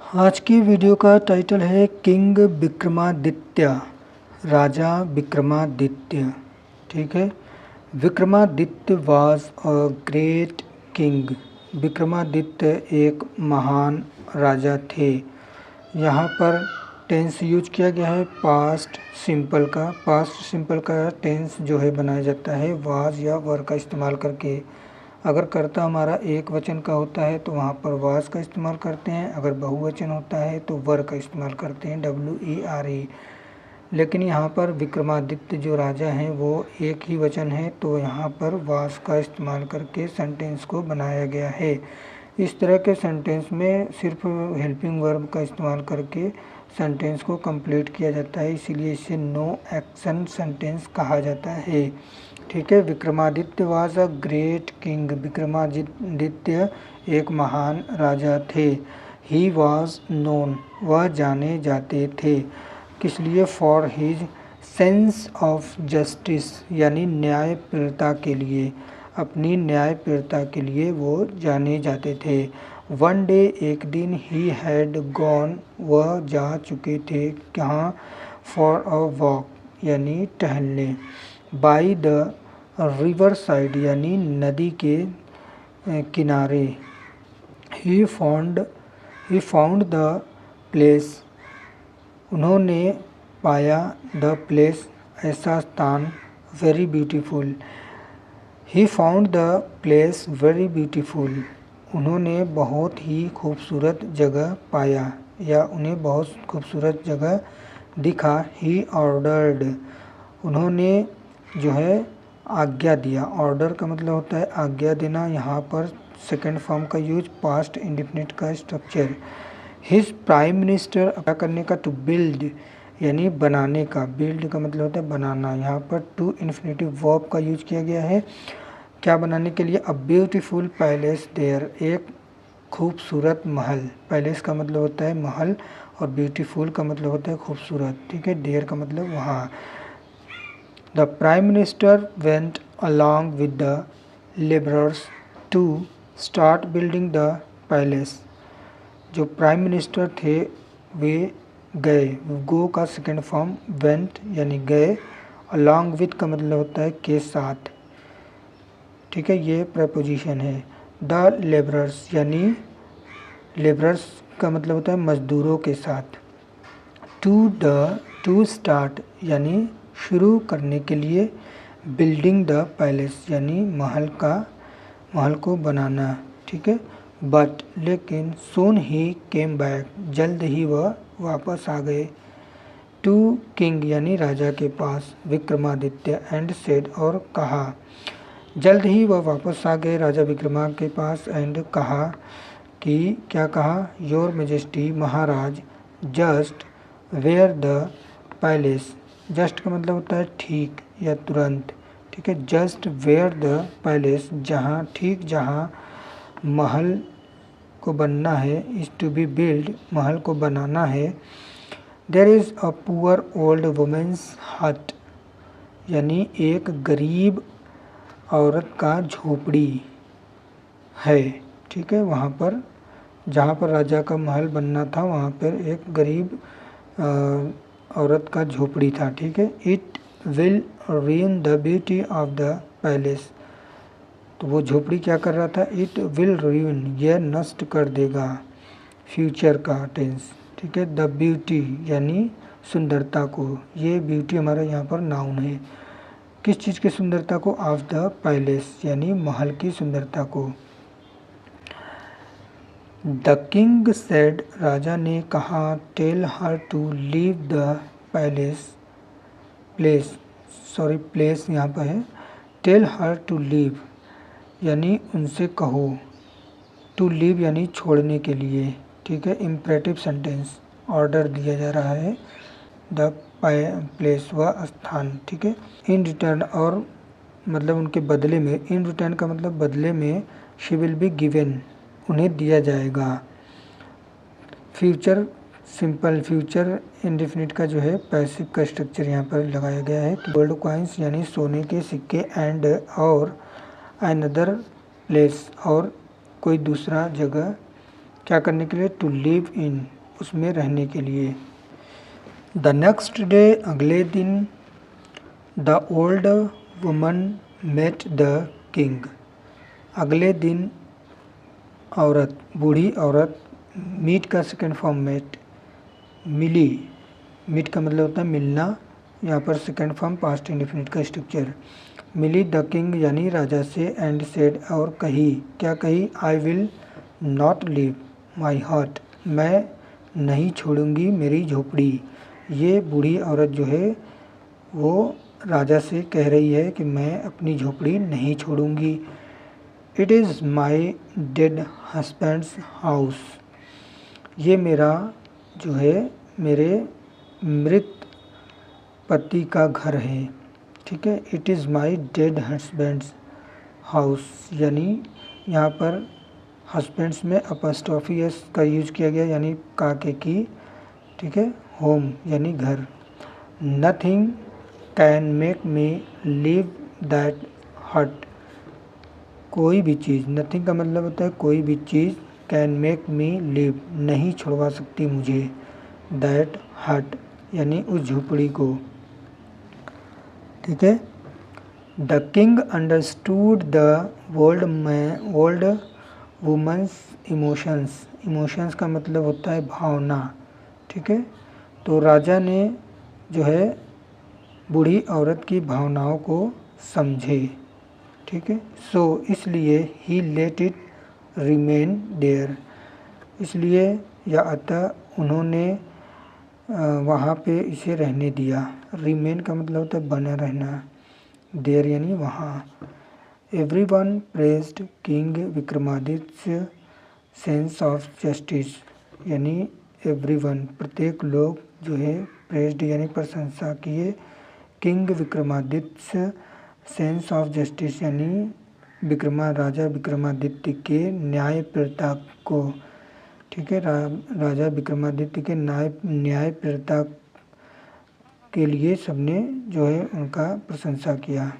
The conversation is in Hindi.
आज की वीडियो का टाइटल है किंग विक्रमादित्य, राजा विक्रमादित्य। ठीक है, Vikramaditya was a great king. Vikramaditya एक महान राजा थे। यहाँ पर टेंस यूज किया गया है पास्ट सिंपल का। पास्ट सिंपल का टेंस जो है बनाया जाता है वाज या वर का इस्तेमाल करके। अगर कर्ता हमारा एक वचन का होता है तो वहाँ पर वाज का इस्तेमाल करते हैं। अगर बहुवचन होता है तो वर का इस्तेमाल करते हैं, WERE। लेकिन यहाँ पर विक्रमादित्य जो राजा हैं वो एक ही वचन है, तो यहाँ पर वाज का इस्तेमाल करके सेंटेंस को बनाया गया है। इस तरह के सेंटेंस में सिर्फ हेल्पिंग वर्ब का इस्तेमाल करके सेंटेंस को कंप्लीट किया जाता है, इसीलिए इसे नो एक्शन सेंटेंस कहा जाता है। ठीक है, Vikramaditya was a great king. Vikramaditya एक महान राजा थे। ही वाज नोन, वह जाने जाते थे। किस लिए? For his sense of justice, यानी न्यायप्रियता के लिए। अपनी न्यायप्रियता के लिए वो जाने जाते थे। वन डे, एक दिन, ही हैड गॉन, वह जा चुके थे कहाँ? फॉर अ वॉक, यानी टहलने। बाई द रिवर साइड, यानी नदी के किनारे। ही फाउंड द प्लेस, उन्होंने पाया द प्लेस, ऐसा स्थान। Very beautiful, he found the place very beautiful, उन्होंने बहुत ही खूबसूरत जगह पाया या उन्हें बहुत खूबसूरत जगह दिखा। ही ऑर्डर्ड, उन्होंने जो है आज्ञा दिया। ऑर्डर का मतलब होता है आज्ञा देना। यहाँ पर सेकंड फॉर्म का यूज, पास्ट इंडेफिनिट का स्ट्रक्चर। हिज प्राइम मिनिस्टर, क्या करने का? टू बिल्ड, यानी बनाने का। बिल्ड का मतलब होता है बनाना। यहाँ पर टू इन्फिनेटिव वर्ब का यूज किया गया है। क्या बनाने के लिए? अ ब्यूटीफुल पैलेस देयर, एक खूबसूरत महल। पैलेस का मतलब होता है महल और ब्यूटीफुल का मतलब होता है खूबसूरत। ठीक है, देयर का मतलब वहाँ। The prime minister went along with the labourers to start building the palace, जो प्राइम मिनिस्टर थे वे गए। गो का सेकेंड फॉर्म वेंट यानी गए। अलॉन्ग विद का मतलब होता है के साथ। ठीक है, ये प्रपोजिशन है। द लेबरर्स, यानी लेबरर्स का मतलब होता है मजदूरों के साथ। टू स्टार्ट, यानी शुरू करने के लिए। बिल्डिंग द पैलेस, यानी महल को बनाना। ठीक है, बट लेकिन सून ही केम बैक, जल्द ही वह वापस आ गए। टू किंग, यानी राजा के पास, विक्रमादित्य, एंड सेड, और कहा। जल्द ही वह वापस आ गए राजा विक्रमा के पास, एंड कहा कि क्या कहा? योर मेजेस्टी, महाराज, just where the palace, just का मतलब होता है ठीक या तुरंत। ठीक है, जस्ट वेयर द पैलेस, जहाँ ठीक जहाँ महल को बनना है, इज टू बी बिल्ड, महल को बनाना है। There is a poor old woman's hut, यानी एक गरीब औरत का झोपड़ी है। ठीक है, वहाँ पर जहाँ पर राजा का महल बनना था वहाँ पर एक गरीब औरत का झोपड़ी था। ठीक है, it will ruin the beauty of the palace, तो वो झोपड़ी क्या कर रहा था? इट विल ruin, यह नष्ट कर देगा, फ्यूचर का टेंस। ठीक है, द ब्यूटी यानी सुंदरता को। ये ब्यूटी हमारा यहाँ पर नाउन है। किस चीज़ की सुंदरता को? ऑफ द पैलेस, यानी महल की सुंदरता को। द किंग सेड, राजा ने कहा। Tell her to leave the place यहाँ पर है। टेल हर टू लीव, यानी उनसे कहो। टू लीव यानी छोड़ने के लिए। ठीक है, इम्परेटिव सेंटेंस, ऑर्डर दिया जा रहा है। द प्लेस, वह स्थान। ठीक है, इन रिटर्न, और मतलब उनके बदले में। इन रिटर्न का मतलब बदले में। शी विल बी गिवन, उन्हें दिया जाएगा। फ्यूचर सिंपल, फ्यूचर इंडेफिनिट का जो है पैसिव का स्ट्रक्चर यहाँ पर लगाया गया है। गोल्ड कॉइन्स, यानी सोने के सिक्के, एंड, और अनदर प्लेस, और कोई दूसरा जगह। क्या करने के लिए? टू लिव इन, उसमें रहने के लिए। द नेक्स्ट डे, अगले दिन, the old woman met the king. अगले दिन औरत, बूढ़ी औरत, मीट का सेकेंड फॉर्म मेट, मिली। मीट का मतलब होता है मिलना, यहाँ पर सेकेंड फॉर्म पास्ट इंडेफिनिट का स्ट्रक्चर। मिली द किंग यानी राजा से, एंड सेड और कही, क्या कही, I will not leave my hut, मैं नहीं छोड़ूंगी मेरी झोपड़ी। ये बूढ़ी औरत जो है वो राजा से कह रही है कि मैं अपनी झोपड़ी नहीं छोड़ूंगी। It is my dead husband's house, ये मेरा जो है मेरे मृत पति का घर है। ठीक है, it is my dead husband's house, यानी यहाँ पर हस्बैंड्स में अपॉस्ट्रोफी एस का यूज किया गया, यानी काके की। ठीक है, होम यानी घर। Nothing can make me leave that हट, कोई भी चीज़, नथिंग का मतलब होता है कोई भी चीज़, कैन मेक मी लीव नहीं छुड़वा सकती मुझे, दैट हट यानी उस झोपड़ी को। ठीक है, the king understood the old woman's emotions, emotions का मतलब होता है भावना। ठीक है, तो राजा ने जो है बूढ़ी औरत की भावनाओं को समझे। ठीक है, सो इसलिए ही लेट इट रिमेन देयर, इसलिए या अतः उन्होंने वहाँ पे इसे रहने दिया। रिमेन का मतलब होता है बना रहना, देयर यानी वहाँ। Everyone praised king Vikramaditya sense of justice, यानी एवरीवन प्रत्येक लोग जो है प्रेज्ड यानी प्रशंसा किए, king Vikramaditya sense of justice यानी राजा विक्रमादित्य के न्यायप्रियता को। ठीक है, राजा विक्रमादित्य के न्यायप्रियता के लिए सबने जो है उनका प्रशंसा किया।